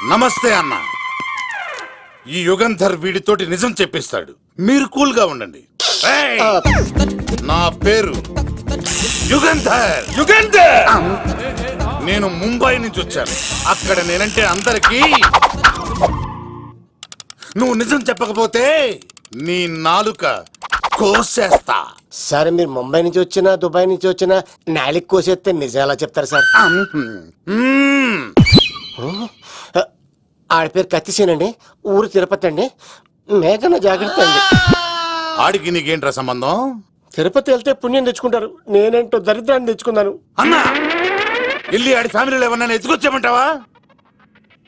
నమస్తే అన్న. ఈ యుగంధర్ వీడితోటి నిజం చెప్పిస్తాడు, మీరు కూల్ గా ఉండండి. నా పేరు యుగంధర్. యుగంధర్ నేను ముంబై నుంచి వచ్చాను. అక్కడ నేనంటే అందరికీ. నువ్వు నిజం చెప్పకపోతే నీ నాలుక కోసేస్తా. సరే, మీరు ముంబై నుంచి వచ్చినా దుబాయ్ నుంచి వచ్చినా నాలుక కోసేస్తే నిజం ఎలా చెప్తారు సార్? ఆడి పేరు కత్తిసేనండి, ఊరు తిరుపతి అండి. మేఘన జాగ్రత్త అండి. ఆడికి నీకేంట్రా సంబంధం? తిరుపతి వెళ్తే పుణ్యం తెచ్చుకుంటారు, నేనేంటో దరిద్రాన్ని తెచ్చుకున్నాను. అన్నా వెళ్ళి ఆడి ఫ్యామిలీలో ఏమన్నా ఎత్తుకొచ్చామంటావా?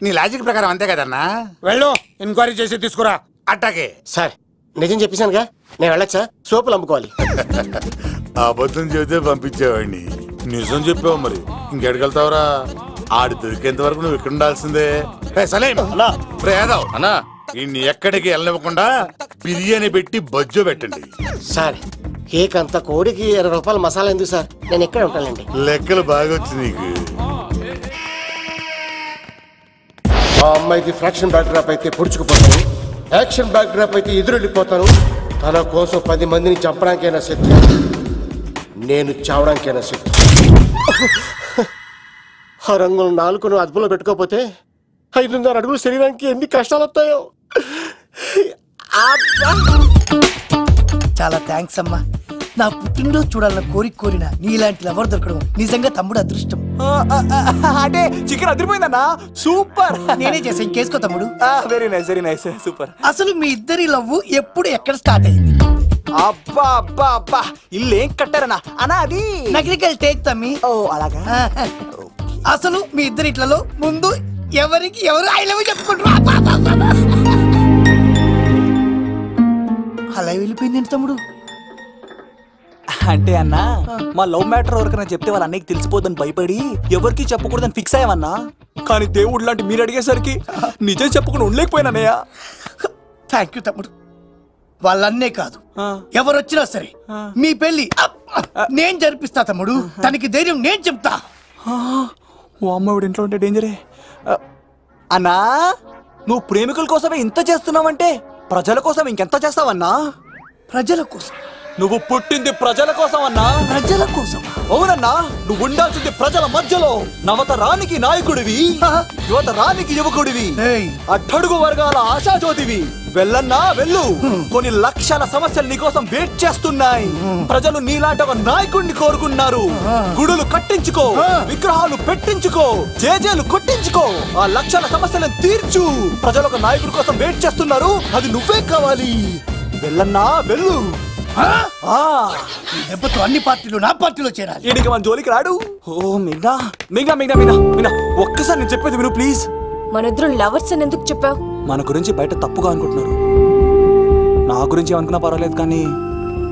నీ లాజిక్ ప్రకారం అంతే కదన్నా. వెళ్ళు, ఎంక్వైరీ చేసి తీసుకురా. అట్టాకే సార్, నిజం చెప్పేశానుగా, నేను వెళ్ళొచ్చా? సోపులు అమ్ముకోవాలి. అబద్ధం చెబితే పంపించేవాడిని, నిజం చెప్పావు మరి ఇంకెడగలుగుతావురా? ఆడి దొరికేంత వరకు నువ్వు ఇక్కడ ఉండాల్సిందే. యాదవ్ అన్నా, ఇన్ని ఎక్కడికి వెళ్ళనివ్వకుండా బిర్యానీ పెట్టి బజ్జో పెట్టండి. సార్, కేక్ అంత కోడికి 20 రూపాయలు మసాలా ఎందుకు సార్? నేను ఎక్కడ ఉంటానండి. లెక్కలు బాగా వచ్చి నీకు. ఆ అమ్మాయికి ఫ్రాక్షన్ బ్యాక్ డ్రాప్ అయితే పొడుచుకుపోతాను, యాక్షన్ బ్యాక్ డ్రాప్ అయితే ఎదురెళ్ళిపోతాను. తన కోసం 10 మందిని చంపడానికైనా శక్తి, నేను చావడానికైనా శక్తి. ఆ రంగులు 4 అదుపులో పెట్టుకోకపోతే 5.5 అడుగులు శరీరానికి ఎన్ని కష్టాలు వస్తాయో. చాలా థ్యాంక్స్ అమ్మా. నా పుట్టినరోజు చూడాలన్న కోరిన నీలాంటి లవర్ దొరకడం నిజంగా తమ్ముడు అదృష్టం. అంటే చికెన్ అదిరిపోయిందన్నా, సూపర్. నేనే చేసా, ఇంకేసుకో తమ్ముడు. Very nice, very nice, super. అసలు మీ ఇద్దరి లవ్ ఎప్పుడు ఎక్కడ స్టార్ట్ అయింది? అబ్బా అబ్బా అబ్బా, ఇల్లు ఏం కట్టారన్నా అన్నా? అది నగరికల్ టేక్ తమ్మి. ఓ అలాగా. అసలు మీ ఇద్దరి ఇట్లలో ముందు ఎవరికి ఎవరు ఐ లవ్ చెప్పుకుంటారు? అలా వెళ్ళిపోయింది తమ్ముడు. అంటే అన్నా, మా లవ్ మ్యాటర్ ఎవరికైనా చెప్తే వాళ్ళ అన్నయ్యకి తెలిసిపోద్దని భయపడి ఎవరికి చెప్పకూడదని ఫిక్స్ అయ్యామన్నా. కానీ దేవుడు లాంటి మీరు అడిగేసరికి నిజం చెప్పకుండా ఉండలేకపోయినానయ్యా. థ్యాంక్ యూ తమ్ముడు. వాళ్ళన్నే కాదు, ఎవరొచ్చినా సరే మీ పెళ్లి నేను జరిపిస్తా తమ్ముడు. తనకి ధైర్యం నేను చెప్తా. ఓ అమ్మఒడి ఇంట్లో ఉంటే డేంజరే. అన్నా, నువ్వు ప్రేమికుల కోసమే ఇంత చేస్తున్నావంటే ప్రజల కోసం ఇంకెంత చేస్తావన్నా? ప్రజల కోసం? నువ్వు పుట్టింది ప్రజల కోసం అన్నా. ప్రజల కోసం? అవునన్నా, నువ్వు ఉండాల్సింది ప్రజల మధ్యలో. నవతరానికి నాయకుడివి, యువతరానికి యువకుడివి, అట్టడుగు వర్గాల ఆశాజ్యోతివి. వెళ్ళన్నా వెళ్ళు, కొన్ని లక్షల సమస్యలు నీకోసం వెయిట్ చేస్తున్నాయి. ప్రజలు నీలాంటి ఒక నాయకుడిని కోరుకున్నారు. గుడులు కట్టించుకో, విగ్రహాలు పెట్టించుకో, జేజేలు కొట్టించుకో, ఆ లక్షల సమస్యలను తీర్చు. ప్రజలు ఒక నాయకుడి కోసం వెయిట్ చేస్తున్నారు, అది నువ్వే కావాలి. వెళ్ళన్నా వెళ్ళు. దెబ్బతో అన్ని పార్టీలు నా పార్టీలో చేరాలి. ఈడికి మన జోలికి రాడు. ఓ మీనా మీనా మీనా మీనా మీనా, ఒక్కసారి నేను చెప్పేది విను ప్లీజ్. మన ఇద్దరు లవర్స్ అని ఎందుకు చెప్పావు? మన గురించి బయట తప్పుగా అనుకుంటున్నారు. నా గురించి ఏమనుకున్నా పర్వాలేదు, కానీ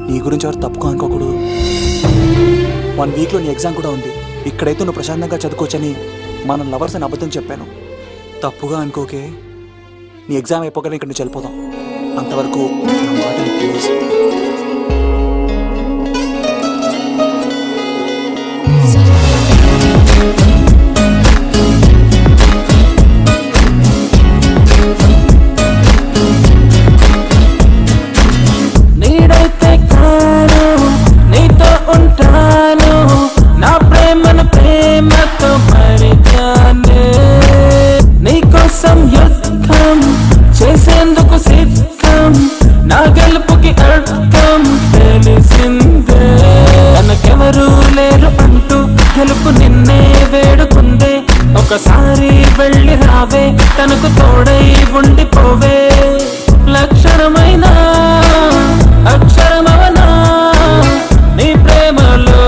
నీ గురించి ఎవరు తప్పుగా అనుకోకూడదు. 1 వీక్లో నీ ఎగ్జామ్ కూడా ఉంది. ఇక్కడైతే నువ్వు ప్రశాంతంగా చదువుకోవచ్చని మన లవర్స్ అని అబద్ధం చెప్పాను. తప్పుగా అనుకోకే. నీ ఎగ్జామ్ అయిపోగానే ఇక్కడ నుంచి వెళ్ళిపోదాం. అంతవరకు నా మాటని ప్లీజ్. నీడైతే కాను, నీతో ఉంటాను, నా ప్రేమను ప్రేమతో మరిచానే. నీకోసం యుద్ధం చేసేందుకు సిద్ధం, నా గెలుపుకి అర్థం తెలిసిందే. తనకెవరూ లేరు అంటూ గెలుపు నిన్నే వేడుకుందే. ఒకసారి వెళ్ళి రావే, తనకు తోడై ఉండిపోవే. లక్షణమైన అక్షరమవనా నీ ప్రేమలో.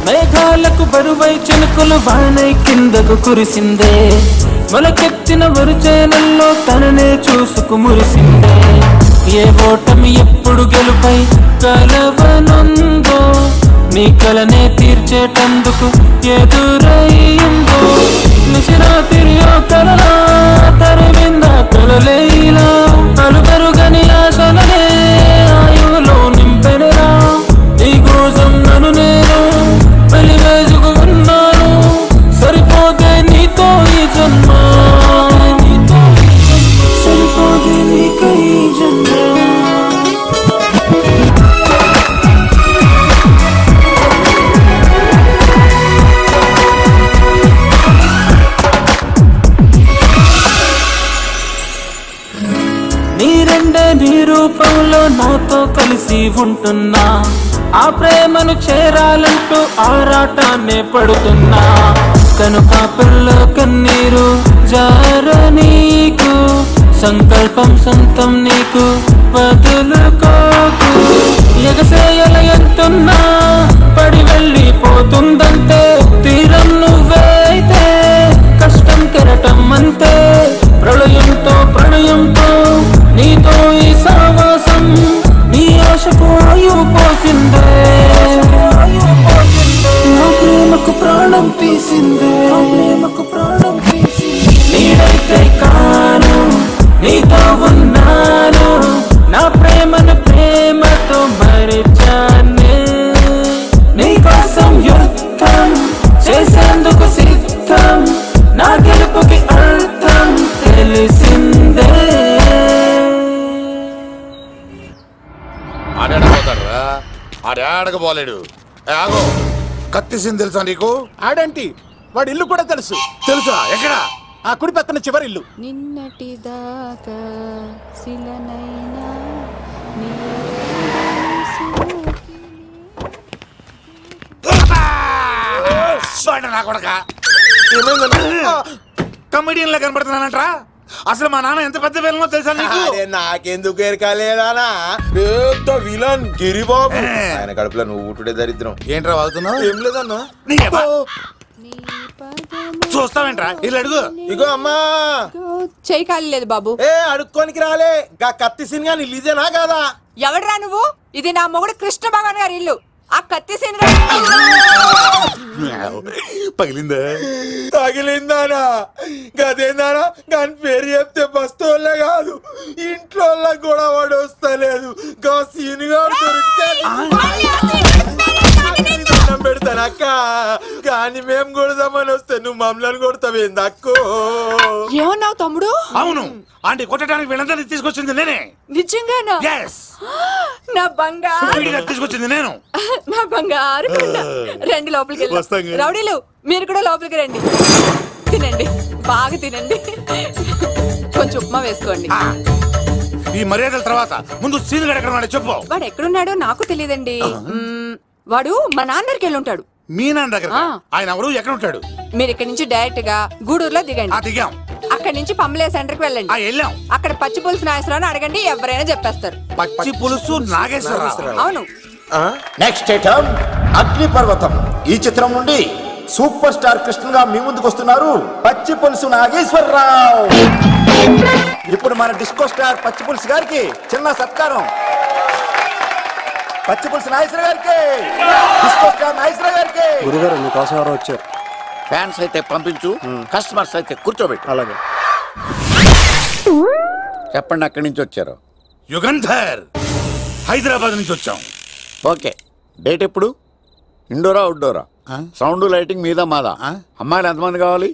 మేఘాలకు బరువై చినుకులు వానై కిందకు కురిసిందే. మొలకెత్తిన వరుచేనల్లో తననే చూసుకు మురిసిందే. ఏ ఓటమి ఎప్పుడు గెలుపై కలవనుందో, నీ కలనే తీర్చేటందుకు ఎదురయ్యిందో. నిశిరాతిరియో కలలా తరిమి నీ రూపంలో నాతో కలిసి ఉంటున్నా ఆ ప్రేమను చేరాలంటూ ఆరాటాన్ని పడుతున్నా కనుపాపల్లో కన్నీరు జార నీకు సంకల్పం సొంతం నీకు వదులుకోకు ఎగసేయల ఎంతున్నా పడి వెళ్ళిపోతుందంటే తీరం నువ్వే అయితే కష్టం కెరటం అంతే ప్రళయంతో ప్రణయంతో నీతో ఈ సావాసం నీ ఆశకు ఆయువు పోసిందే నా ప్రేమకు ప్రాణం తీసిందే ప్రేమకు ప్రాణం తీసిందే నీడైతే కాను నీతో ఉన్నాను నా ప్రేమను ప్రేమతో మరిచానే నీ కోసం యుద్ధం చేసేందుకు సిద్ధం నా గెలుపుకి అర్థం తెలిసిందే ఆడాడపోతాడురా ఆడాడకపోలేడు ఆగో కత్తిసింది తెలుసా నీకు ఆడంటి వాడి ఇల్లు కూడా తెలుసు. తెలుసా ఎక్కడ ఆ కుడి పక్కన చివరి ఇల్లు. నిన్నటి దాకా శిలనైనా నా కొడక కమెడియన్ లా కనబడుతున్నానంట్రా. అసలు మా నాన్న ఎంత పెద్ద విలనో తెలుసా నీకు? నాకెందుకు ఎరకాలేదానా పెద్ద విలన్ గిరిబాబు. ఆయన కడుపులో నువ్వు ఊటుడే దరిద్రం. ఏంట్రా వాగుతున్నావు? ఏం లేదన్నా. చూస్తావేంట్రా ఇల్లు అడుగు. ఇగో అమ్మా చేయి ఖాళీ లేదు బాబు. ఏ అడుక్కోనికి రాలే గా కత్తి సినిమా నీళ్ళు ఇదేనా కాదా? ఎవడరా నువ్వు? ఇది నా మొగుడు కృష్ణ భగవాన్ గారి ఇల్లు. ఆ కత్తి పగిలిందా? తగిలిందానా? గదేందానా? దాని పేరు చెప్తే బస్తోళ్ళే కాదు ఇంట్లో కూడా వాడు వస్తలేదు. గా సీనుగా పెడతాను అక్క. కానీ మేము కొడదామని వస్తే నువ్వు మమ్మల్ని కొడతావేంది అక్కో? ఏమన్నావు తమ్ముడు? అవును, ఆంటీ కొట్టడానికి వీళ్ళందరినీ తీసుకొచ్చింది నేనే. నిజంగానా? నా బంగారు తీసుకొచ్చింది నేను. నా బంగారు రండి లోపలికి వెళ్ళి. రౌడీలు మీరు కూడా లోపలికి రండి. తినండి, బాగా తినండి. కొంచెం ఉప్మా వేసుకోండి. ఈ మర్యాదల తర్వాత ముందు సీన్ ఎక్కడ ఉన్నాడో చెప్పు. వాడు ఎక్కడున్నాడో నాకు తెలియదండి. వాడు మా నాన్న దగ్గరికి వెళ్ళి ఉంటాడు. మీ నాన్న దగ్గర? ఆయన ఎవరు, ఎక్కడ ఉంటాడు? మీరు ఇక్కడ నుంచి డైరెక్ట్ గా గూడూరులో దిగండి. దిగాం. అక్కడ నుంచి పంబలే సెంటర్ కి వెళ్ళండి. వెళ్ళాం. అక్కడ పచ్చి పులుసు నాగేశ్వరరావు అడగండి, ఎవరైనా చెప్పేస్తారు. పచ్చి పులుసు నాగేశ్వరరావు? అవును. నెక్స్ట్ ఐటమ్ అగ్నిపర్వతం. ఈ చిత్రం నుండి సూపర్ స్టార్ కృష్ణగా మీ ముందుకు వస్తున్నారు పచ్చి పులుసు నాగేశ్వరరావు. ఇప్పుడు మన డిస్కో స్టార్ పచ్చి పులుసు గారికి చిన్న సత్కారం. పచ్చి పులుసు నాగేశ్వర గారికి, డిస్కో స్టార్ నాగేశ్వర గారికి. గురుగారు మీకోసం ఎవరో వచ్చారు. ఫ్యాన్స్ అయితే పంపించు, కస్టమర్స్ అయితే కూర్చోబెట్టు. అలాగే. చెప్పండి, అక్కడి నుంచి వచ్చారు? యుగంధర్, హైదరాబాద్ నుంచి వచ్చాం. ఓకే, డేట్ ఎప్పుడు? ఇండోరా అవుట్డోరా? సౌండ్ లైటింగ్ మీద మాదా? అమ్మాయిలు ఎంతమంది కావాలి?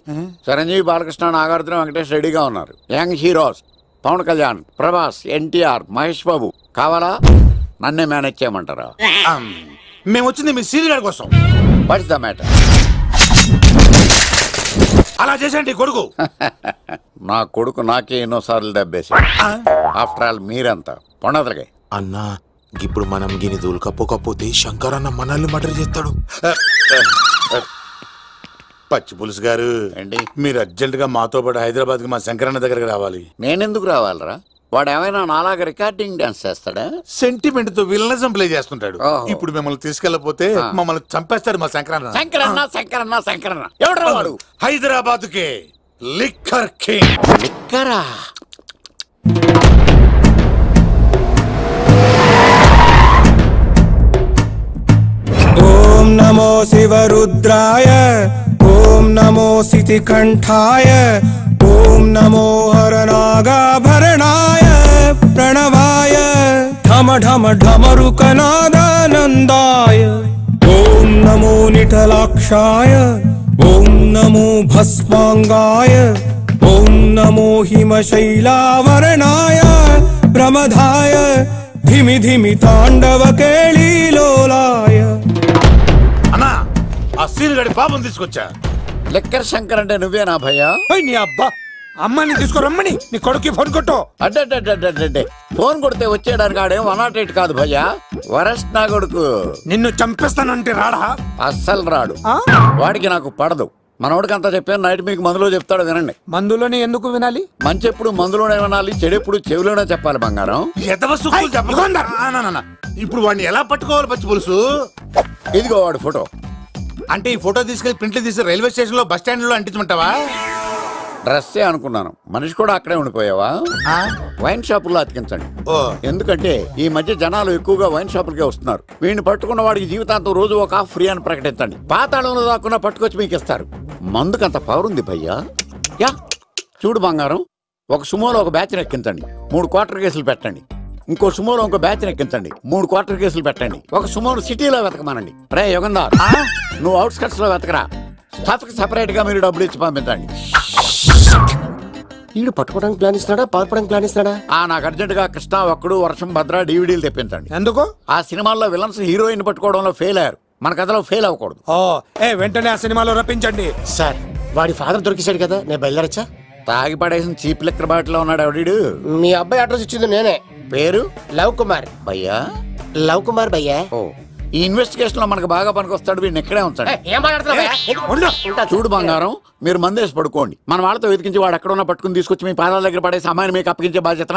చిరంజీవి, బాలకృష్ణ, నాగార్జున, వెంకటేష్ రెడీగా ఉన్నారు. యంగ్ హీరోస్ పవన్ కళ్యాణ్, ప్రభాస్, ఎన్టీఆర్, మహేష్ బాబు కావాలా? నన్నే మేనేజ్ చేయమంటారా? మేము వచ్చింది మీ సీరియల్ కోసం. What's the matter? అలా చేసేయండి కొడుకు. నా కొడుకు నాకే ఎన్నోసార్లు దెబ్బేసి. ఆఫ్టర్ ఆల్ మీరంతా పొండదలకే. అన్నా ఇప్పుడు మనం గిని దూలకపోతే శంకర్ అన్న మనల్ని మర్డర్ చేస్తాడు. పచ్చి పులుసు గారు, మీరు అర్జెంట్ గా మాతో పాటు హైదరాబాద్ కి మా శంకరన్న దగ్గరకు రావాలి. నేనెందుకు రావాలరా? వాడు ఏమైనా నాలాగా రికార్డింగ్ డాన్స్ చేస్తాడా? సెంటిమెంట్ తో విలనిజం ప్లే చేస్తుంటాడు. ఇప్పుడు మిమ్మల్ని తీసుకెళ్లపోతే మమ్మల్ని చంపేస్తాడు మా శంకరన్న. శంకరన్న శంకరన్న శంకరన్న ఎవడ్రా వాడు? హైదరాబాద్ కే లిక్కర్ కింగ్. లిక్కరా? ఓం నమో శివరుద్రాయ, ఓం నమో సితికంఠాయ, ఓం నమో హరనాగాభరణాయ ప్రణవాయ ఢమ ఢమ ఢమరుకనాదానందాయ. ఓం నమో నిఠలాక్షాయ, ఓం నమో భస్మాంగాయ, ఓం నమో హిమశైలావరణాయ ప్రమదాయ ధిమి ధిమి తాండవ కేళీలోలాయ. అన్నా, ఆ సీన్ గడి పాపం తీసుకొచ్చా. లిక్కర్ శంకర్ అంటే నువ్వేనా భయ్యా? నీ అబ్బా అమ్మాయిని తీసుకురమ్మని నీ కొడుకు ఫోన్ కొట్టు. అడ్డే ఫోన్ కొడితే వచ్చేయడానికి ఆడేం 108 కాదు భయ్యా, వరస్ట్ నా కొడుకు. నిన్ను చంపేస్తానంటే రాడా? అస్సలు రాడు, వాడికి నాకు పడదు. మనోడికి అంతా చెప్పాను, నైట్ మీకు మందులో చెప్తాడు వినండి. మందులోనే ఎందుకు వినాలి? మంచి ఎప్పుడు మందులోనే వినాలి, చెడు ఎప్పుడు చెవిలోనే చెప్పాలి బంగారం. ఇప్పుడు వాడిని ఎలా పట్టుకోవాలి పచ్చి పులుసు? ఇదిగో వాడు ఫోటో. అంటే ఈ ఫోటో తీసుకెళ్లి ప్రింట్లు తీసి రైల్వే స్టేషన్ లో బస్ స్టాండ్ లో అంటించమంటావా? డ్రెస్సే అనుకున్నాను, మనిషి కూడా అక్కడే ఉండిపోయావా? వైన్ షాపుల్లో అతికించండి. ఎందుకంటే ఈ మధ్య జనాలు ఎక్కువగా వైన్ షాపులకే వస్తున్నారు. వీడిని పట్టుకున్న వాడికి జీవితాంతం రోజు ఒక ఆఫ్ ఫ్రీ అని ప్రకటించండి. పాతాళంలో దాక్కున్నా పట్టుకొచ్చి మీకు ఇస్తారు. మందుకంత పవర్ ఉంది భయ్యా. యా చూడు బంగారం, ఒక సుమోలో ఒక బ్యాచ్ ఎక్కించండి, 3 క్వార్టర్ కేసులు పెట్టండి. ఇంకో సుమోలో ఇంకో బ్యాచ్ ఎక్కించండి, 3 క్వార్టర్ కేసులు పెట్టండి. ఒక సుమోను సిటీలో వెతకమానండి. రే యుగంధర్, నువ్వు అవుట్స్కట్స్ లో వెతకరా. స్టాఫ్ కి సెపరేట్ గా మీరు డబ్బులు ఇచ్చి పంపించండి. వీడు పట్టుకోవడానికి ప్లాన్ ఇస్తున్నాడా, పాల్పడానికి ప్లాన్ ఇస్తున్నాడా? నాకు అర్జెంట్ గా కృష్ణ, ఒక్కడు, వర్షం, భద్ర డివిడీలు తెప్పించండి. ఎందుకు? ఆ సినిమాల్లో విలన్స్ హీరోయిన్ పట్టుకోవడంలో ఫెయిల్ అయ్యారు, మన కథలో ఫెయిల్ అవ్వకూడదు. వెంటనే ఆ సినిమాలో రప్పించండి. సార్ వాడి ఫాదర్ దొరికేశాడు కదా, నేను బయలుదేరచ్చా? తాగి పడేసిన చీప్ లెక్కర్ బాటిలో ఉన్నాడు ఎవడీడు. మీ అబ్బాయి అడ్రస్ ఇచ్చింది నేనే. పేరు? లవ్ కుమార్ భయ్యా. లవ్ కుమార్ భయ్యా. ఈ ఇన్వెస్టిగేషన్ లో మనకు బాగా పనికొస్తాడు, వీడిని ఎక్కడే ఉంచండి. చూడు బంగారం, మీరు మందేసి పడుకోండి. మన వాళ్ళతో వెతికించి వాడు ఎక్కడ ఉన్నా పట్టుకుని తీసుకొచ్చి మీ పాదాల దగ్గర పడేసి అమ్మాయిని మీకు అప్పగించే బాధ్యత.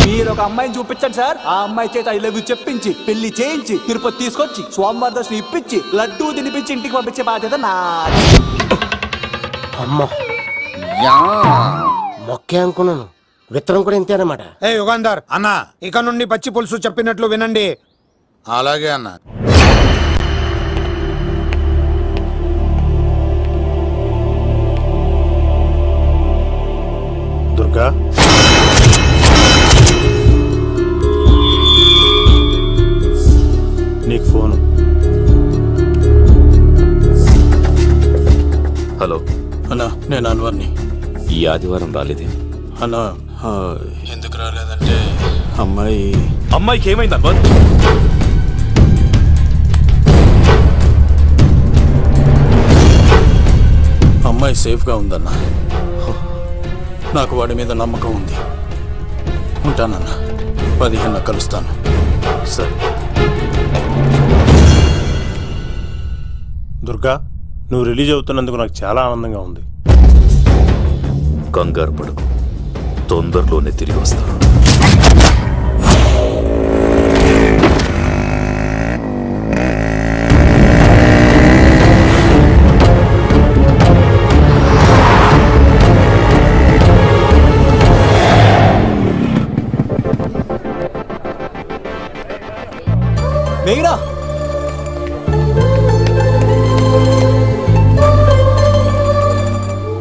మీరు ఒక అమ్మాయిని చూపించండి సార్. ఆ అమ్మాయి చేత ఐ లవ్ యూ చెప్పించి పెళ్లి చేయించి తిరుపతి తీసుకొచ్చి స్వామివారి దర్శనం ఇప్పించి లడ్డూ తినిపించి ఇంటికి పంపించే బాధ్యత నాది. అమ్మా మొక్కే అనుకున్నాను, విత్తనం కూడా ఇంతే అన్నమాట. యుగంధర్ అన్నా, ఇక నుండి పచ్చి పులుసు చెప్పినట్లు వినండి. అలాగే అన్న. దుర్గా, నీకు ఫోను. హలో అన్నా, నేను అన్వర్ని. ఈ ఆదివారం రాలేదే అన్నా? ఎందుకు రాలేదంటే అమ్మాయికి ఏమైంది అన్వర్? అమ్మాయి సేఫ్గా ఉందన్నా. నాకు వాడి మీద నమ్మకం ఉంది. ఉంటానన్నా, 15 కలుస్తాను. సరే. దుర్గా, నువ్వు రిలీజ్ అవుతున్నందుకు నాకు చాలా ఆనందంగా ఉంది. కంగారు పడకు, తొందరలోనే తిరిగి వస్తాను. మేఘనా,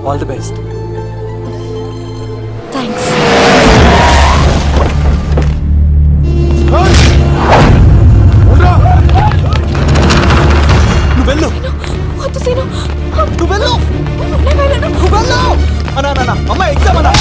ఆల్ ది బెస్ట్. థ్యాంక్స్. నువ్వు వెళ్ళు. వద్దు సీను, నువ్వు వెళ్ళు. నేను వెళ్ళను. నువ్వు వెళ్ళు. అన్నా అమ్మాయి ఎగ్జామ్ అన్నా.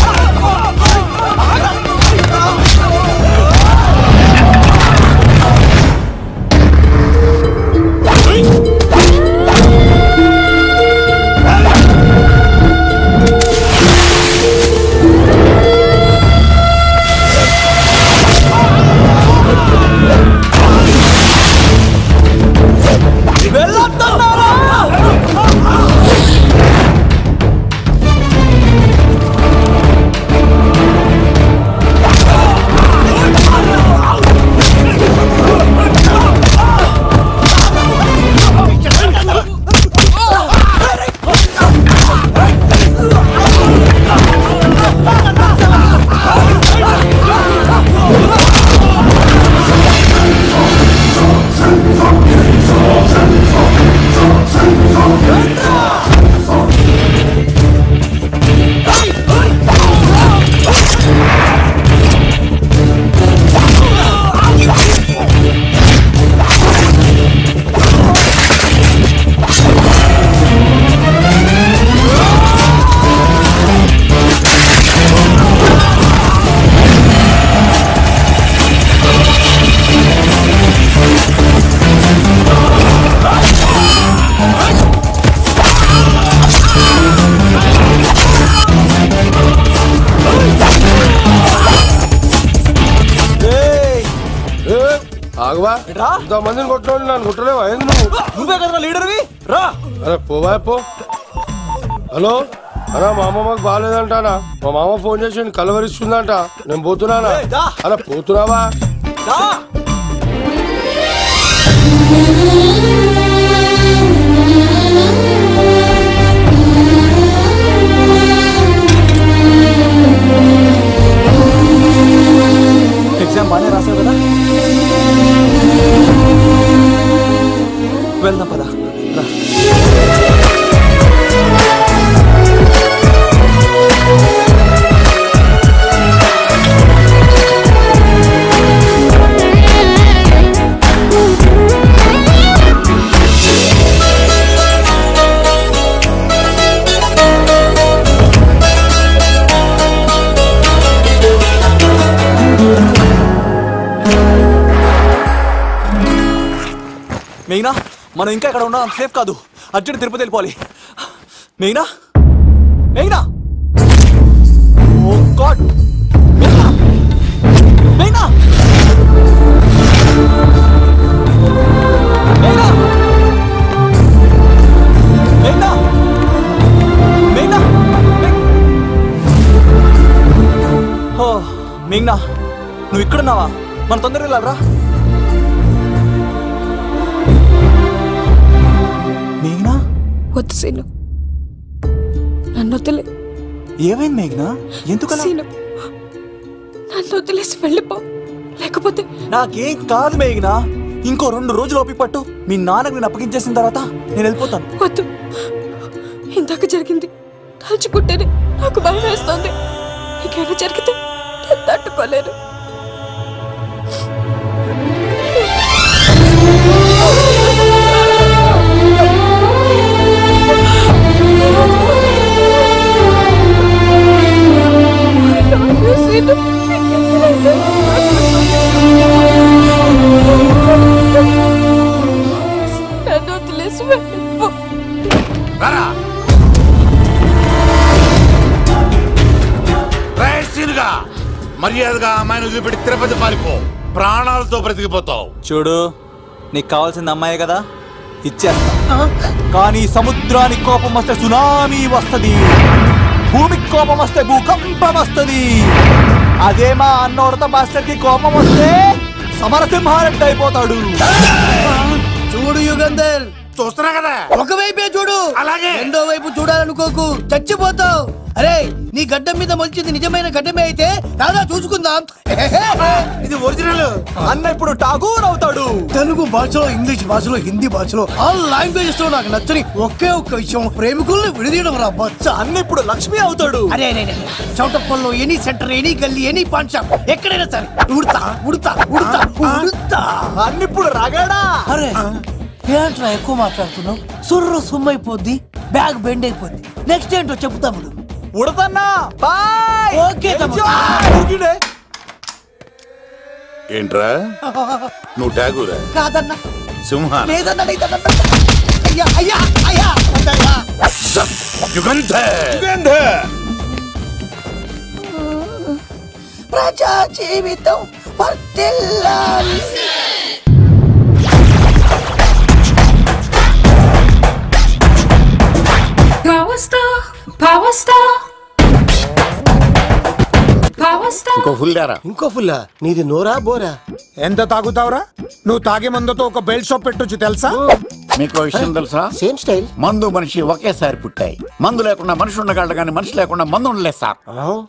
ఆగవా ఇంతమందిని కొట్టినోడు నన్ను కొట్టలేవా నువ్వే కదా లీడర్వి రా. అరే పోవా పో. హలో అన్నా మా అమ్మ మాకు బాగాలేదంటానా, మా మామ ఫోన్ చేసి కలవరిస్తుందంట, నేను పోతున్నానా? అలా పోతున్నావా? ఎగ్జామ్ బాగానే రాసావు కదా, వెళ్దాం పదా. మేఘనా, మనం ఇంకా ఇక్కడ ఉండడం సేఫ్ కాదు. అర్జెంట్ తిరుపతి వెళ్ళిపోవాలి. మేఘనా, మేఘనా, ఓ గాడ్, మేఘనా, మేఘనా, మేఘనా, మేఘనా, మేఘనా, ఓ మేఘనా, నువ్వు ఇక్కడున్నావా? మనం తొందరగా వెళ్ళాలరా. మేఘనా, వద్దు సీను, నన్ను వదిలే. ఏమైంది మేఘనా? ఎందుకు సీను, నన్ను వదిలేసి వెళ్ళిపో, లేకపోతే. నాకేం కాదు మేఘనా, ఇంకో 2 రోజులు ఓపిక పట్టు. మీ నాన్నకు నేను అప్పగించేసిన తర్వాత నేను వెళ్ళిపోతాను. వద్దు, ఇందాక జరిగింది తలుచుకుంటేనే నాకు భయం వేస్తుంది. ఇంకేమైనా జరిగితే నేను తట్టుకోలేను. మర్యాదగా అమ్మాయిని వదిలిపెట్టి తిరుపతి పారిపో, ప్రాణాలతో బ్రతికిపోతావు. చూడు, నీకు కావాల్సింది అమ్మాయి కదా, ఇచ్చేస్తా. కానీ సముద్రానికి కోపం వస్తే సునామీ వస్తది, భూమికి కోపం వస్తే భూకంపం వస్తది. అదే మా అన్నోరత మాస్టర్ కి కోపం వస్తే సమరసింహారెడ్డి అయిపోతాడు. చూడు యుగంధర్, చూస్తున్నా కదా, ఒకవైపే చూడు, అలాగే రెండో వైపు చూడాలనుకోకు, చచ్చిపోతావు. అరే, నీ గడ్డం మీద మొలిచింది నిజమైన గడ్డమే అయితే రాదా చూసుకుందాం. ఇది ఒరిజినల్. అన్న ఇప్పుడు ఠాగూర్ అవుతాడు. తెలుగు భాషలో, ఇంగ్లీష్ భాషలో, హిందీ భాషలో, ఆల్ లాంగ్వేజెస్ లో నాకు నచ్చని ఒకే ఒక్క విషయం, ప్రేమికుల్ని విడదీయడం రా బచ్చ. అన్న ఇప్పుడు లక్ష్మి అవుతాడు. అరే చౌటప్పల్లో ఎనీ సెంటర్, ఎనీ గల్లీ, ఎనీ పాన్ షాప్, ఎక్కడైనా సరే ఉడతా ఉడతా ఉడతా ఉడతా. అన్న ఇప్పుడు రాగాడా. అరే ఏంట్రా ఎక్కువ మాట్లాడుతున్నావు? సుర్రు సుమ్మైపోద్ది, బ్యాగ్ బెండ్ అయిపోద్ది. నెక్స్ట్ ఏంటో చెప్పు తమ్ముడు. ఉడతన్నా, బాయ్. ఓకే తమ్ముడు. ఏంట్రా నువ్వు ఠాగూరా? కాదన్నా, సింహ లేదన్నా, అయ్యా అయ్యా అయ్యా. ప్రజా జీవితం వర్ధిల్లాలి. ఇంకో ఫుల్లా? నీది నోరా బోరా? ఎంత తాగుతావురా? నువ్వు తాగే మందుతో ఒక బెల్ట్ షాప్ పెట్టొచ్చు తెలుసా? మీకు విషయం తెలుసా? Same style. మందు మనిషి ఒకేసారి పుట్టాయి. మందు లేకుండా మనిషి ఉండగలడు కానీ మనిషి లేకుండా మందు ఉండలేదు సార్.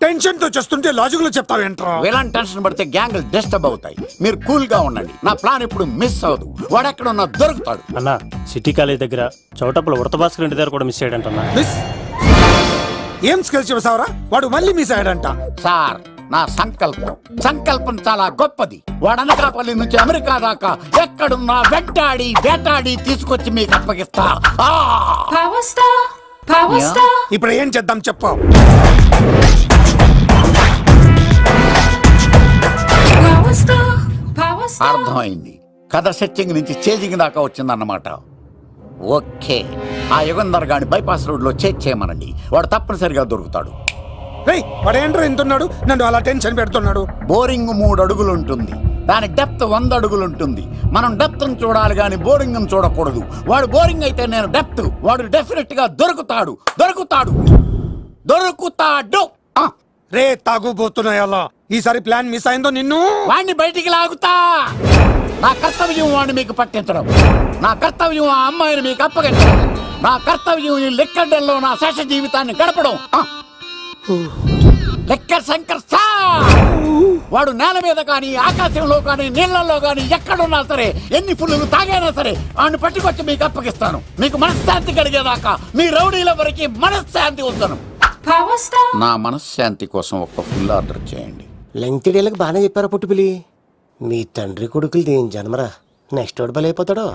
టెన్షన్ తో చేస్తుంటే లాజిక్ లో చెప్తావేంట్రా? ఎలాంటి టెన్షన్ పడితే గ్యాంగ్లు డిస్టర్బ్ అవుతాయి. మీరు కూల్ గా ఉండండి. నా ప్లాన్ ఇప్పుడు మిస్ అవ్వదు. వాడు ఎక్కడ ఉన్నా దొరుకుతాడు. అన్న, సిటీ కాలేజ్ దగ్గర చౌటప్పుల ఉడత భాస్కర్ ఇంటి దగ్గర కూడా మిస్ అయ్యాడంటన్నా. ఏం స్కిల్స్ చేసావరా? వాడు మళ్ళీ మిస్ అయ్యాడంట. సార్, నా సంకల్పం చాలా గొప్పది. వాడు అనకాపల్లి నుంచి అమెరికా దాకా ఎక్కడున్నా వెంటాడి వేటాడి తీసుకొచ్చి మీకు అప్పగిస్తా. ఇప్పుడు ఏం చేద్దాం చెప్పు. అర్థమైంది. కథ సెట్టింగ్ నుంచి చేజింగ్ దాకా వచ్చిందన్నమాట. ఓకే, ఆ యుగంధర్ గాని బైపాస్ రోడ్ లో చేయమనండి. వాడు తప్పనిసరిగా దొరుకుతాడు. వాడేంట్రా ఎంతున్నాడు? నన్ను అలా టెన్షన్ పెడుతున్నాడు. బోరింగ్ 3 అడుగులు ఉంటుంది. దాని డెప్త్ 100 అడుగులు ఉంటుంది. మనం డెప్త్ చూడాలి కానీ బోరింగ్ చూడకూడదు. వాడు బోరింగ్ అయితే నేను డెప్త్. వాడు డెఫినెట్ గా దొరుకుతాడు. రే తాగుబోతున్నాయల్లా, ఈసారి ప్లాన్ మిస్ అయిందో నిన్ను వాడిని బయటికి లాగుతా. నా కర్తవ్యం వాడిని మీకు పట్టించడం. నా కర్తవ్యం ఆ అమ్మాయిని మీకు అప్పగించడం. నా కర్తవ్యం ఈ లెక్కడ్డల్లో నా శేష జీవితాన్ని గడపడం. లెక్కర్ శంకర్ సార్ వాడు నేల మీద కానీ ఆకాశంలో కానీ నీళ్లలో కానీ ఎక్కడున్నా సరే, ఎన్ని ఫుల్లు తాగైనా సరే వాడిని పట్టుకొచ్చి మీకు అప్పగిస్తాను. మీకు మనశ్శాంతి కలిగేదాకా మీ రౌడీల వరకు మనశ్శాంతి వస్తాను. నా మనశ్శాంతి కోసం ఒక ఫుల్ ఆర్డర్ చేయండి. లెంగ్త్ డేలకు బాగానే చెప్పారా పుట్టుపిలి. మీ తండ్రి కొడుకులు దేని జన్మరా, నెక్స్ట్ వాడు బలైపోతాడో.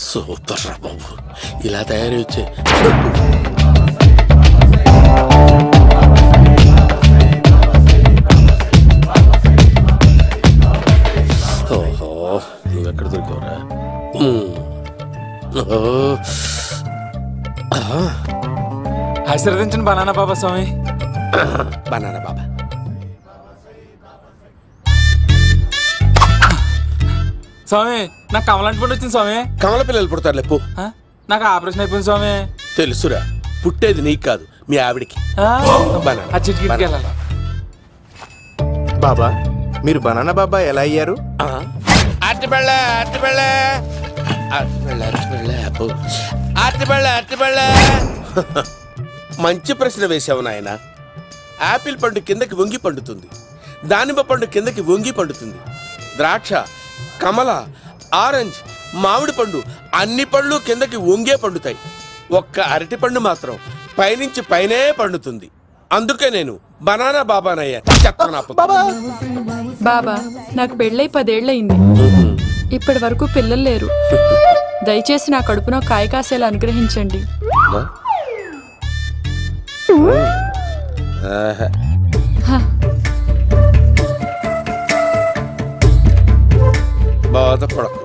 సూపర్ రా బాబు, ఇలా తయారీ వచ్చే. ఓహో, నువ్వెక్కడ దొరికావురా? ఆశీర్వదించండి బనానా బాబా స్వామి. బనానా బాబా స్వామి, నాకు కమలాంటి పండు వచ్చింది స్వామి. కమల పిల్లలు పుడతారు లేపు. నాకు ఆపరేషన్ అయిపోయింది స్వామి. తెలుసురా, పుట్టేది నీకు కాదు మీ ఆవిడికి. బాబా, మీరు బనానా బాబా ఎలా అయ్యారు? మంచి ప్రశ్న వేసావు నాయన. ఆపిల్ పండు కిందకి వంగి పండుతుంది, దానిమ్మ పండు కిందకి వంగి పండుతుంది, ద్రాక్ష, కమల, ఆరెంజ్, మామిడి పండు అన్ని పళ్ళు కిందకి వంగే పండుతాయి. ఒక్క అరటి పండు మాత్రం పైనుంచి పైనే పండుతుంది. అందుకే నేను బనానా బాబానయ్యా. బాబా, నాకు పెళ్ళై 10 ఏళ్ళయింది. ఇప్పటి వరకు పిల్లలు లేరు. దయచేసి నా కడుపున కాయ కాసేలా అనుగ్రహించండి. బాధపడకు.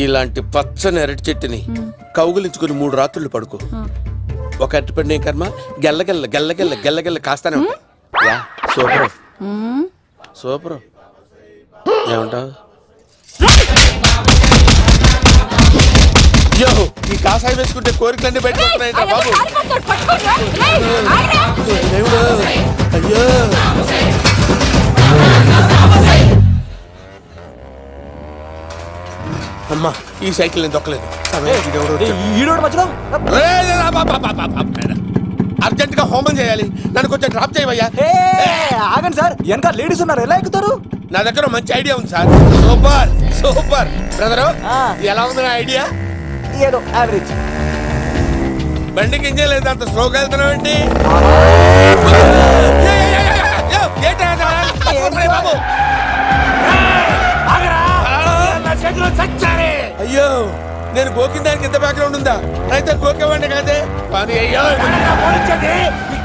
ఇలాంటి పచ్చని అరటి చెట్టుని కౌగులించుకుని 3 రాత్రులు పడుకో. ఒక అరటి పండు ఏం కర్మ, గెల్లగెల్ల గెల్లగెల్ల గెల్లగెల్ల కాస్తానే ఉంటాయి. Super super. ఏమంటావు? యో, ఈ కాసాయి వేసుకుంటే కోరికలన్నీ బయటకు వస్తున్నాయంట బాబు. అయ్యో, అమ్మా, ఈ సైకిల్ నేను దొక్కలేదు. అర్జెంట్ గా హోమం చేయాలి, నన్ను కొంచెం డ్రాప్ చేయవయ్యా. ఆగండి సార్, వెనక లేడీస్ ఉన్నారు, ఎలా ఎక్కుతారు? నా దగ్గర మంచి ఐడియా ఉంది సార్. Super super. బ్రదరు, ఎలా ఉంది నా ఐడియా? ఏదో యావరేజ్. బండికి ఇంజన్ లేదు, అంత స్లోగా వెళ్తున్నావు ఏంటి? అయ్యో, నేను గోకిన దానికి ఇంత బ్యాక్గ్రౌండ్ ఉందా? అయితే గోకేవాడిని కాదే. అయ్యో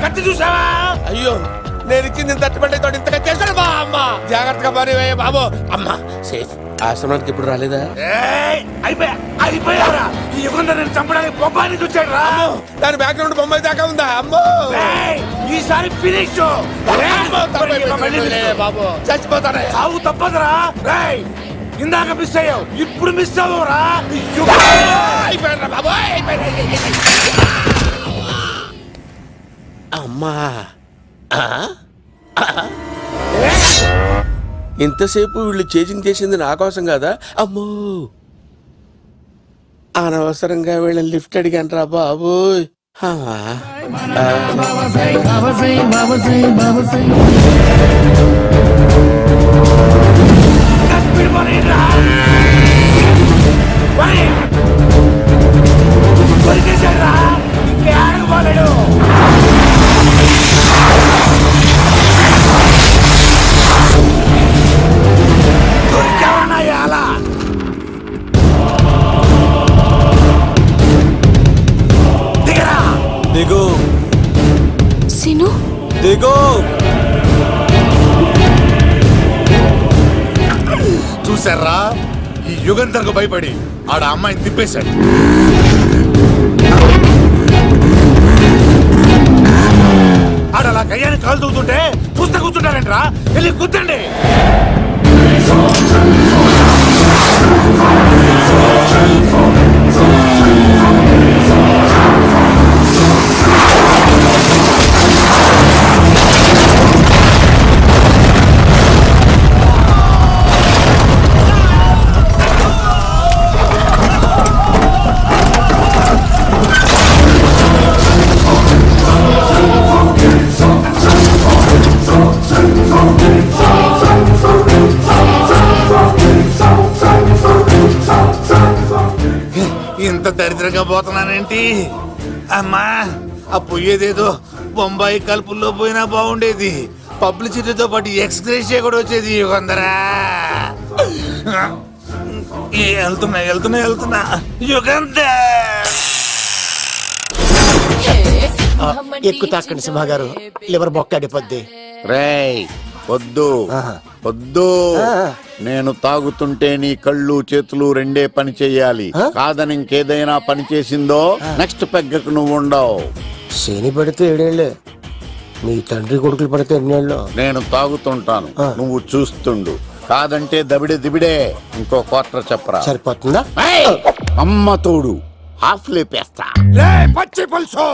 కత్తి చూసావా? అయ్యో, నేను ఇచ్చింది తట్టుబడి తోటి ఇంతగా చేశాను బా. అమ్మ జాగ్రత్తగా పని బాబు. అమ్మ సేఫ్. ఆశ్రమానికి ఇప్పుడు రాలేదా? చంపడానికి బొమ్మాయిని చూచాడు రా. దాని బ్యాక్గ్రౌండ్ బొమ్మాయి దాకా ఉందా? అమ్మో, ఈసారి ఫినిష్ బాబు. చచ్చిపోతానే, సాగు తప్పదురా. ఇందాక మిస్ అయ్యావు, ఇప్పుడు మిస్ అవ్వరా. అమ్మా, ఇంతసేపు వీళ్ళు చేజింగ్ చేసింది నా కోసం కదా. అమ్మో, అనవసరంగా వీళ్ళని లిఫ్ట్ అడిగాను రా బాబు. చూసారా, ఈ యుగంధర్కు భయపడి ఆడ అమ్మాయిని తిప్పేశాడు. ఆడ అలా కయ్యాన్ని కాలు తూగుతుంటే చూస్తే కూర్చుంటారంటరా, వెళ్ళి కూర్చోండి. ఇంత దరిద్రంగా పోతున్నానేంటి అమ్మా? ఆ పోయేదేదో బొంబాయి కలుపుల్లో పోయినా బాగుండేది. పబ్లిసిటీతో పాటు ఎక్స్గ్రేషియా కూడా వచ్చేది. యుగంధరా వెళ్తున్నా యుగంధర్. ఎక్కు తాకండి సింహ గారు, లివర్ బొక్క అడిపోద్ది. రేయ్ వద్దు వద్దు, నేను తాగుతుంటే నీ కళ్ళు చేతులు రెండే పని చెయ్యాలి. కాదని ఇంకేదైనా పని చేసిందో నెక్స్ట్ పెగ్గకు నువ్వు ఉండవు. శని పడితే 7 ఏళ్ళే, మీ తండ్రి కొడుకులు పడితే 8 ఏళ్ళు. నేను తాగుతుంటాను, నువ్వు చూస్తుండు. కాదంటే దబిడే దిబిడే. ఇంకో క్వార్టర్ చెప్పరా? సరిపోతుందా? అమ్మ తోడు హాఫ్ లేపేస్తా. పచ్చి పులుసు.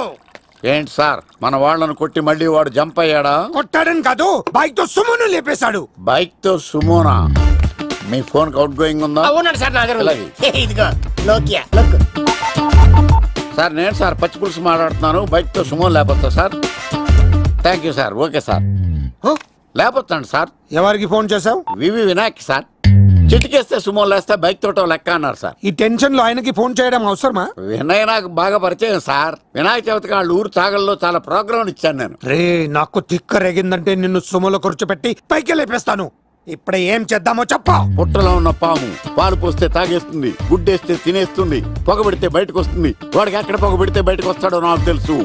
ఏంటి సార్, మన వాళ్ళను కొట్టి మళ్ళీ వాడు జంప్ అయ్యాడా? కొట్టాడని కాదు, బైక్ తో సుమోను లేపేశాడు. బైక్ తో సుమోనా? మీ ఫోన్ అవుట్ గోయింగ్ ఉందా? అవునండి సార్, నా దగ్గర ఇదిగో నోకియా. సార్ నేను సార్ పచ్చి పులుసు మాట్లాడుతున్నాను. బైక్ తో సుమో లేకపోతా sir? Thank you sir. Okay sir, లేకపోతాను సార్. ఎవరికి ఫోన్ చేసావు? V V Vinayak sir. చిటికేస్తే సుమో లేస్తే బైక్ తోటో లెక్క అన్నారు సార్. ఈ టెన్షన్ లో ఆయనకి ఫోన్ చేయడం అవసరమా? వినయ్ నాకు బాగా పరిచయం సార్. వినాయక చవితికి వాళ్ళ ఊరు చాగల్లో చాలా ప్రోగ్రాం ఇచ్చాను నేను. రే నాకు తిక్క రేగిందంటే నిన్ను సుమోలో కూర్చోపెట్టి పైకి లేపేస్తాను. ఇప్పుడే ఏం చేద్దామో చెప్పా. పుట్టలో ఉన్న పాము పాలు పోస్తే తాగేస్తుంది, గుడ్డేస్తే తినేస్తుంది, పొగబెడితే బయటకు వస్తుంది. వాడికి ఎక్కడ పొగబెడితే బయటకు వస్తాడో నాకు తెలుసు.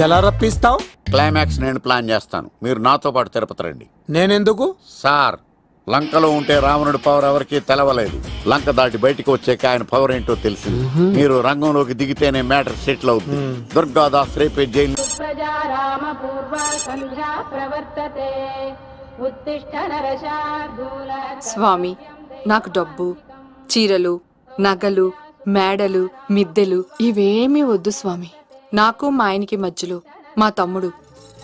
ఎలా రప్పిస్తావు? క్లైమాక్స్ నేను ప్లాన్ చేస్తాను, మీరు నాతో పాటు తిరుపతి రండి. నేనెందుకు సార్? లంకలో ఉంటే రావణుడి పవర్ ఎవరికి తెలవలేదు. లంక దాటి బయటకు వచ్చాక ఆయన పవర్ ఏంటో తెలిసింది. మీరు రంగంలోకి దిగితేనే మ్యాటర్ సెటిల్ అవుతుంది. దుర్గాదాస్ రేపే జైలు. స్వామి, నాకు డబ్బు, చీరలు, నగలు, మేడలు, మిద్దెలు ఇవేమీ వద్దు స్వామి. నాకు మా ఆయనకి మధ్యలో మా తమ్ముడు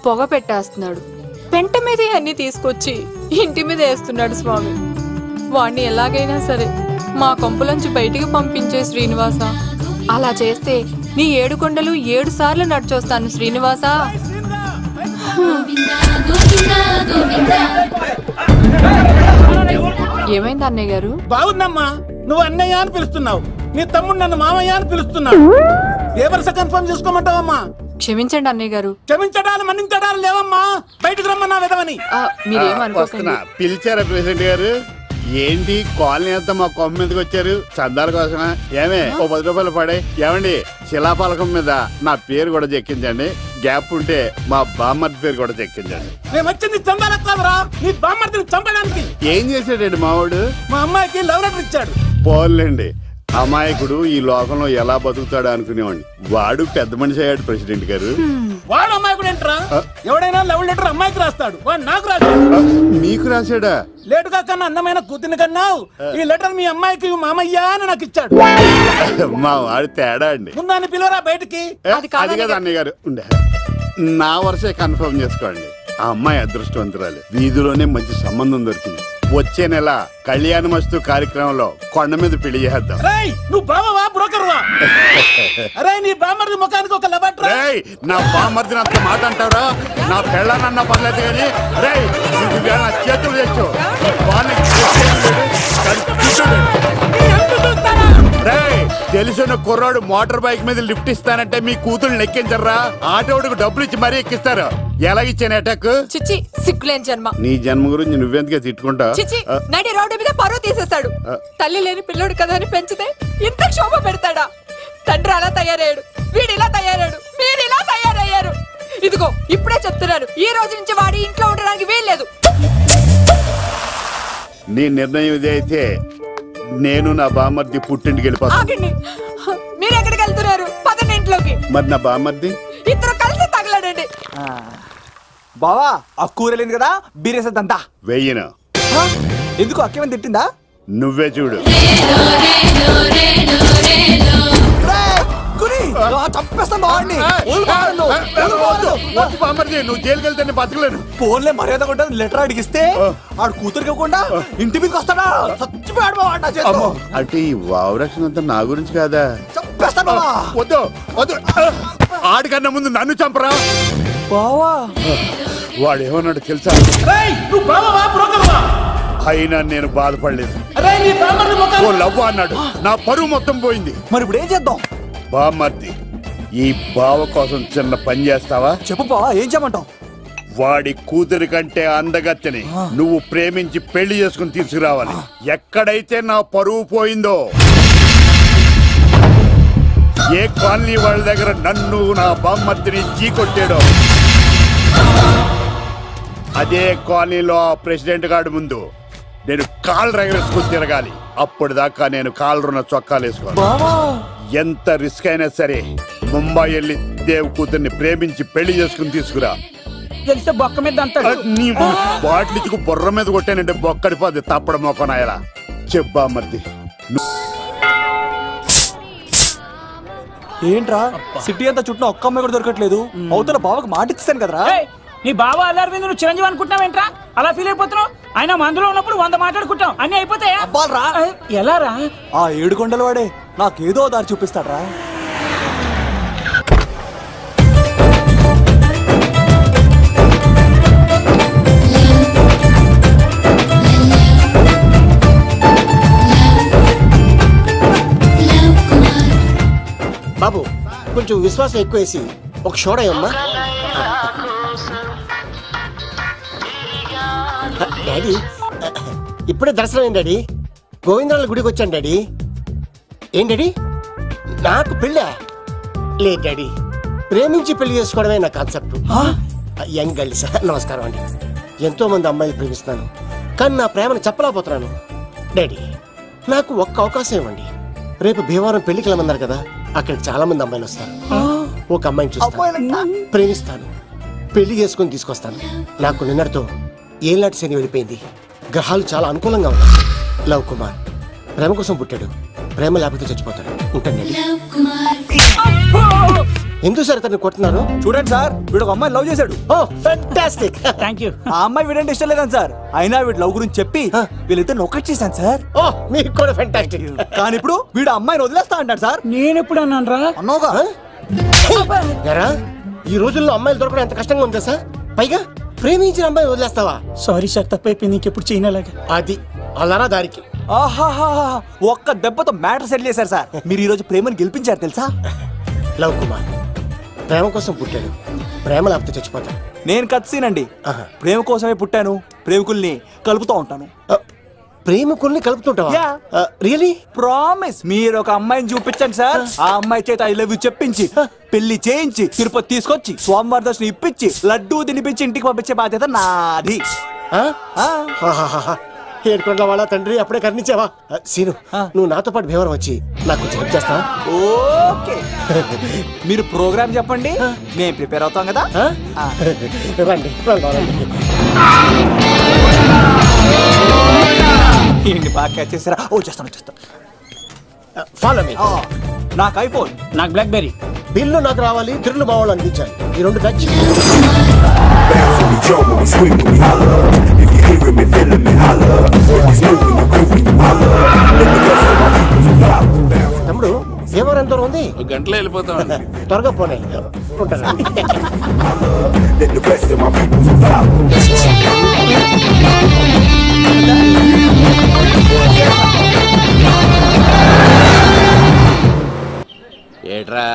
పొగ పెట్టేస్తున్నాడు. పెంట మీదే అన్ని తీసుకొచ్చి ఇంటి మీద వేస్తున్నాడు స్వామి. వాణ్ణి ఎలాగైనా సరే మా కొంపులోంచి బయటికి పంపించే శ్రీనివాస. అలా చేస్తే నీ 7 కొండలు 7 సార్లు నడిచొస్తాను శ్రీనివాస. ఏమైంది అన్నయ్య గారు? బాగుందమ్మా, నువ్వు అన్నయ్య అని పిలుస్తున్నావు, నీ తమ్ముడు నన్ను మామయ్య అని పిలుస్తున్నాడు. ఏ వరుస కన్ఫర్మ్ చేసుకోమంటావమ్మా? క్షమించండి అన్నయ్య గారు. క్షమించడాలు మన్నించడాలు లేవమ్మా, బయటకు రమ్మన్నా విధవని. మీరేమనుకోకండి. పిలిచారా ప్రెసిడెంట్ గారు? ఏంటి కాలనీ అంతా మా కొమ్మ మీదకి వచ్చారు? చందాల కోసమా? ఏమే ఓ 10 రూపాయలు పడే. ఏమండి, శిలాపాలకం మీద నా పేరు కూడా చెక్కించండి. గ్యాప్ ఉంటే మా బామ్మర్ది పేరు కూడా చెక్కించండి. మేము వచ్చింది చందాలకు కాదురా, నీ బామ్మర్దిని చంపడానికి. ఏం చేశాడండి మావాడు? మా అమ్మాయికి లవ్ లెటర్ ఇచ్చాడు. పోన్లేండి, అమాయకుడు ఈ లోకంలో ఎలా బతుకుతాడు అనుకునేవాడిని. వాడు పెద్ద మనిషి అయ్యాడు ప్రెసిడెంట్ గారు. వాడు అమ్మాయికుడు ఏంట్రా? ఎవడైనా లవ్ లెటర్ అమ్మాయికి రాస్తాడు, వాడు నాకు రాశాడు. మీకు రాశాడా? లేటుగా కన్నా అందమైన కూతుర్ని కన్నావు. ఈ లెటర్ మీ అమ్మాయికి మామయ్య అని నాకు ఇచ్చాడు. మా వాడు తేడా అండి. ముందాన్ని పిలవరా బయటికి. అది కదా అన్నయ్య గారు. నా వరుసే కన్ఫర్మ్ చేసుకోండి. ఆ అమ్మాయి అదృష్టవంతురాలు. వీధిలోనే మంచి సంబంధం దొరికింది. వచ్చే నెల కళ్యాణమస్తు కార్యక్రమంలో కొండ మీద పెళ్లి చేద్దాం. నువ్వు బావవా బ్రోకర్వా? అరే నీ బామ్మర్ది ముఖానికి ఒక లెటర్. నా బామ్మర్దిని అంత మాట అంటారా? నా పెళ్ళనన్నా పర్లేదు కానీ రేయ్ నా చేతులు తెచ్చు. తెలిసిన కుర్రాడు మోటార్ బైక్ మీద లిఫ్ట్ ఇస్తానంటే మీ కూతురు ఎక్కించరా? ఆటోడికి డబ్బులు ఇచ్చి మరీ ఎక్కిస్తారు. ఎలాగిచ్చాను అటాక్? చిచ్చి సిగ్గులేని జన్మ. నీ జన్మ గురించి నువ్వెందుకే తిట్టుకుంటా? చిచ్చి నడి రోడ్డు మీద పరువు తీసేస్తాడు. తల్లి లేని పిల్లోడు కదా అని పెంచితే ఇంత క్షోభ పెడతాడా? తండ్రి అలా తయారయ్యాడు, వీడు ఇలా తయారయ్యాడు, మీరు ఇలా తయారయ్యారు. ఇదిగో ఇప్పుడే చెప్తున్నాను, ఈ రోజు నుంచి వాడి ఇంట్లో ఉండడానికి వీల్లేదు. నీ నిర్ణయం ఇదే అయితే నేను నా బామర్ది పుట్టింటికి వెళ్ళిపోతాను. ఆగండి, మీరు ఎక్కడికి వెళ్తున్నారు? పదండి ఇంట్లోకి. మరి నా బామర్ది ఇద్దరు కలిసి తగలడండి. బావా ఆ కూర లేదు కదా బీరేసేద్దంతా. వెయ్యను. ఎందుకు అక్కేమని తిట్టిందా? నువ్వే చూడు. నువ్వు జైలుకి వెళ్తే బతకలేను. ఫోన్లే మర్యాద కూడా లెటర్ అడిగిస్తే ఆడు కూతురికి ఇవ్వకుండా ఇంటి మీదకి వస్తాడా? చచ్చిపోయాడు. అంటే ఈ వావరక్షణ అంతా నా గురించి కాదా? చంపేస్తాను. వద్దు వద్దు, ఆడికన్నా ముందు నన్ను చంపరా. బావా వాడు ఏమన్నాడు తెలుసా? అయినా నేను బాధపడలేదు. ఓ లవ్వ అన్నాడు, నా పరువు మొత్తం పోయింది. మరి ఇప్పుడు ఏం చేద్దాం? బామ్మర్ది, ఈ బావ కోసం చిన్న పని చేస్తావా? చెప్పు బావా, ఏం చేయమంటావు? వాడి కూతురి కంటే అందగత్తెని నువ్వు ప్రేమించి పెళ్లి చేసుకుని తీసుకురావాలి. ఎక్కడైతే నా పరువు పోయిందో, ఏ కాలనీ వాళ్ళ దగ్గర నన్ను నా బామ్మర్దిని చీకొట్టాడో, అదే కాలనీలో ఆ ప్రెసిడెంట్ గారి ముందు నేను కాళ్ళు రగరేసుకుని తిరగాలి. అప్పుడు దాకా నేను కాళ్ళున్న చొక్కాలు వేసుకోవాలి. ఎంత రిస్క్ అయినా సరే ముంబై వెళ్ళి దేవ్ కూతుర్ని ప్రేమించి పెళ్లి చేసుకుని తీసుకురా. తెలిస్తే బొక్క మీద నీ బాటిలిచ్చుకు బుర్ర మీద కొట్టానంటే బొక్కడిపోద్ది తప్పడ మొక్కనాయలా. చెప్పా మర్ది. ఏంట్రా సిటీ అంతా చుట్టూ ఒక్క అమ్మాయి కూడా దొరకట్లేదు. అవతల బావకు మాట ఇస్తాను కదరా. నీ బావ అల్లారి మీద నువ్వు చిరంజీవి అనుకుంటున్నావేంట్రా? అలా ఫీల్ అయిపోతున్నావు. ఆయన మందులో ఉన్నప్పుడు 100 మాట్లాడుకుంటాం, అన్ని అయిపోతాయా? ఎలా రా? ఆ 7 కొండల వాడే నాకేదో దారి చూపిస్తాడ్రా. బాబు కొంచెం విశ్వాసం ఎక్కువేసి ఒక షోడయమ్మా. డాడీ ఇప్పుడే దర్శనం అయింది డాడీ. గోవిందరాల గుడికి వచ్చాను డాడీ. ఏం డాడీ నాకు పెళ్ళా? లేదు డాడీ, ప్రేమించి పెళ్లి చేసుకోవడమే నా కాన్సెప్ట్. యంగ్ గర్ల్స్ నమస్కారం అండి. ఎంతో మంది అమ్మాయిలు ప్రేమిస్తున్నాను, కానీ నా ప్రేమను చెప్పలేకపోతున్నాను. డాడీ నాకు ఒక్క అవకాశం ఇవ్వండి. రేపు భీమవరం పెళ్లికి వెళ్ళమన్నారు కదా, అక్కడికి చాలా మంది అమ్మాయిలు వస్తారు. ఒక అమ్మాయిని చూస్తాను, ప్రేమిస్తాను, పెళ్లి చేసుకుని తీసుకొస్తాను. నాకు నిన్నటితో ఏళ్ళనాటి శని వెళ్ళిపోయింది. గ్రహాలు చాలా అనుకూలంగా ఉన్నాయి. లవ్ కుమార్ ప్రేమ కోసం పుట్టాడు, ప్రేమ లేకపోతే చచ్చిపోతాడు. ఉంటాను. ఎందుకు సార్ తను కొడుతున్నారు? చూడండి సార్, వీడు ఒక అమ్మాయి లవ్ చేశాడు. Fantastic, thank you. ఆ అమ్మాయి వీడంటే ఇష్టం లేదని సార్, అయినా వీడు లవ్ గురించి చెప్పి వీళ్ళిద్దరు ఒకటి చేశాను సార్. మీకు కూడా ఫ్యాంటాస్టిక్. కానీ ఇప్పుడు వీడు అమ్మాయిని వదిలేస్తా అంటాడు సార్. నేను ఎప్పుడు అన్నాను రా? అన్నావుగా. ఈ రోజుల్లో అమ్మాయిలు దొరకడం ఎంత కష్టంగా ఉందా సార్? పైగా ప్రేమించిన అమ్మాయి వదిలేస్తావా? సారీ సార్, తప్పైపోయింది. ఇంకెప్పుడు చేయనలాగా. అది అలారా దారికి. ఆహాహా, ఒక్క దెబ్బతో మ్యాటర్ సెటిల్ చేశారు సార్. మీరు ఈ రోజు ప్రేమను గెలిపించారు తెలుసా? లవ్ కుమార్ ప్రేమ కోసం పుట్టాడు, ప్రేమ లేకపోతే చచ్చిపోతాడు. నేను కత్సీనండి. ప్రేమ కోసమే పుట్టాను, ప్రేమికుల్ని కలుపుతూ ఉంటాను. ప్రేమికుల్ని కలుపుతుంటావా? రియలీ? ప్రామిస్. మీరు ఒక అమ్మాయిని చూపించండి సార్, ఆ అమ్మాయి చేత ఐ లవ్ యూ చెప్పించి పెళ్లి చేయించి తిరుపతి తీసుకొచ్చి స్వామివారి దర్శనం ఇప్పించి లడ్డూ తినిపించి ఇంటికి పంపించే బాధ్యత నాది. ఏడుకొండల వాళ్ళ తండ్రి అప్పుడే కర్ణించావా? సీను, నువ్వు నాతో పాటు భీమవరం వచ్చి నాకు కొంచెం హెల్ప్ చేస్తావా? ఓకే. మీరు ప్రోగ్రామ్ చెప్పండి, మేము ప్రిపేర్ అవుతాం కదా. రండి రండి. ఏంటి బాగా క్యాచ్ చేస్తారా? ఓ చేస్తాను. Follow me. నాకు ఐఫోన్, నాకు బ్లాక్ బెర్రీ. బిల్లు నాకు రావాలి, తిరులు మా వాళ్ళు అందించాలి. ఈ రెండు ఖర్చు. తమ్ముడు భీమవరం ఎంత దూరం ఉంది? గంటలో వెళ్ళిపోతాం. త్వరగా పోనీ. ఉంటాను. ఏట్రా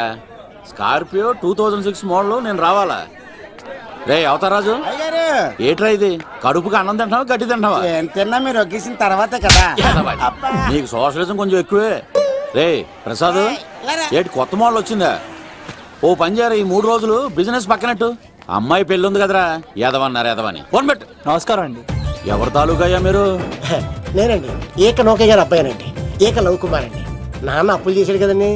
స్కార్పియో 2006 మోడల్ నేను రావాలా? రే అవతారాజు, ఏట్రా ఇది? కడుపుకి అన్నం తింటావా గడ్డి తింటావా? తిన్నా మీరు ఒగ్గేసిన తర్వాతే కదా. నీకు సోషలిజం కొంచెం ఎక్కువే. రే ప్రసాద్, ఏటి కొత్త మోడల్ వచ్చిందా? ఓ పని చేయరా, ఈ 3 రోజులు బిజినెస్ పక్కనట్టు. అమ్మాయి పెళ్ళి ఉంది కదరా, ఎదవన్నారు ఎదవని ఫోన్ పెట్టు. నమస్కారం అండి. ఎవరి తాలూకయ్యా మీరు? నేనండి ఏక నౌకే గారి అబ్బాయినండి ఏక లవ్ కుమార్ అండి. నాన్న అప్పులు చేశాడు కదండి,